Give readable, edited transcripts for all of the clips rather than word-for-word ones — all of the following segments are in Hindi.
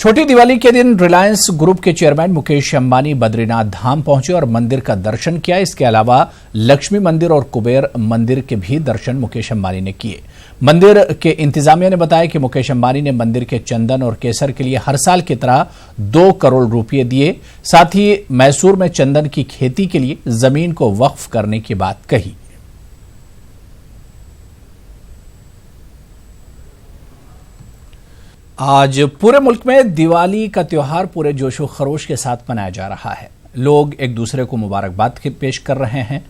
छोटी दिवाली के दिन रिलायंस ग्रुप के चेयरमैन मुकेश अंबानी बद्रीनाथ धाम पहुंचे और मंदिर का दर्शन किया। इसके अलावा लक्ष्मी मंदिर और कुबेर मंदिर के भी दर्शन मुकेश अंबानी ने किए। मंदिर के इंतजामिया ने बताया कि मुकेश अंबानी ने मंदिर के चंदन और केसर के लिए हर साल की तरह 2 करोड़ रुपए दिए। साथ ही मैसूर में चंदन की खेती के लिए जमीन को वक्फ करने की बात कही। आज पूरे मुल्क में दिवाली का त्योहार पूरे जोशो खरोश के साथ मनाया जा रहा है। लोग एक दूसरे को मुबारकबाद पेश कर रहे हैं।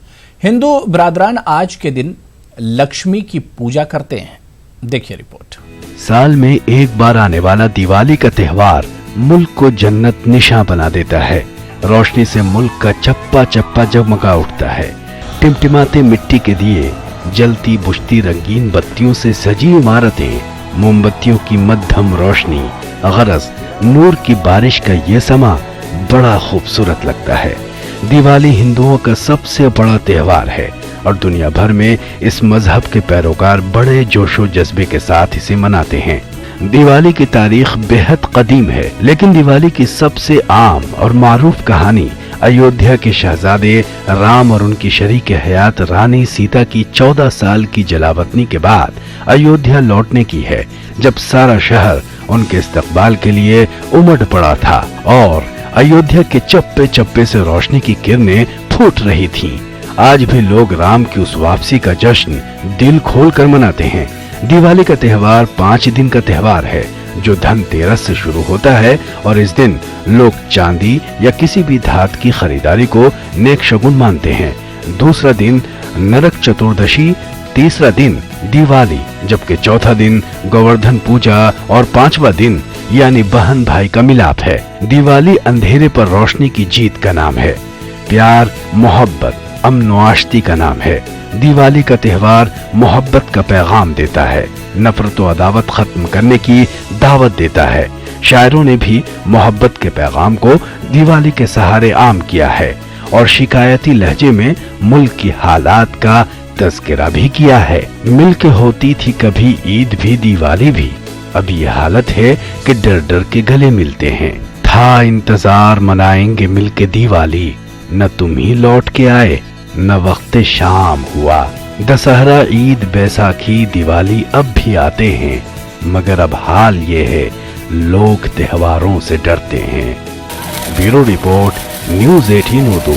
हिंदू बिरादरान आज के दिन लक्ष्मी की पूजा करते हैं। देखिए रिपोर्ट। साल में एक बार आने वाला दिवाली का त्योहार मुल्क को जन्नत निशां बना देता है। रोशनी से मुल्क का चप्पा चप्पा जगमगा उठता है। टिमटिमाते मिट्टी के दिए, जलती बुझती रंगीन बत्तियों से सजी इमारतें, मोमबत्तियों की मध्यम रोशनी, गरज नूर की बारिश का ये समा बड़ा खूबसूरत लगता है। दिवाली हिंदुओं का सबसे बड़ा त्योहार है और दुनिया भर में इस मजहब के पैरोकार बड़े जोशो जज्बे के साथ इसे मनाते हैं। दिवाली की तारीख बेहद कदीम है, लेकिन दिवाली की सबसे आम और मारूफ कहानी अयोध्या के शहजादे राम और उनकी शरीक हयात रानी सीता की 14 साल की जलावतनी के बाद अयोध्या लौटने की है, जब सारा शहर उनके इस्तकबाल के लिए उमड़ पड़ा था और अयोध्या के चप्पे चप्पे से रोशनी की किरणें फूट रही थीं। आज भी लोग राम की उस वापसी का जश्न दिल खोल कर मनाते हैं। दिवाली का त्योहार 5 दिन का त्योहार है, जो धनतेरस से शुरू होता है और इस दिन लोग चांदी या किसी भी धातु की खरीदारी को नेक शगुन मानते हैं। दूसरा दिन नरक चतुर्दशी, तीसरा दिन दिवाली, जबकि चौथा दिन गोवर्धन पूजा और 5वां दिन यानी बहन भाई का मिलाप है। दिवाली अंधेरे पर रोशनी की जीत का नाम है। प्यार, मोहब्बत, अमन व आश्ती का नाम है। दिवाली का त्योहार मोहब्बत का पैगाम देता है, नफरत व अदावत खत्म करने की दावत देता है। शायरों ने भी मोहब्बत के पैगाम को दिवाली के सहारे आम किया है और शिकायती लहजे में मुल्क की हालात का तज़किरा भी किया है। मिलके होती थी कभी ईद भी दिवाली भी, अब ये हालत है कि डर डर के गले मिलते हैं। था इंतजार मनाएंगे मिलके दिवाली, न तुम ही लौट के आए न वक्त शाम हुआ। दशहरा, ईद, बैसाखी, दिवाली अब भी आते हैं, मगर अब हाल ये है लोग त्योहारों से डरते हैं। Bureau report, news 18 Urdu.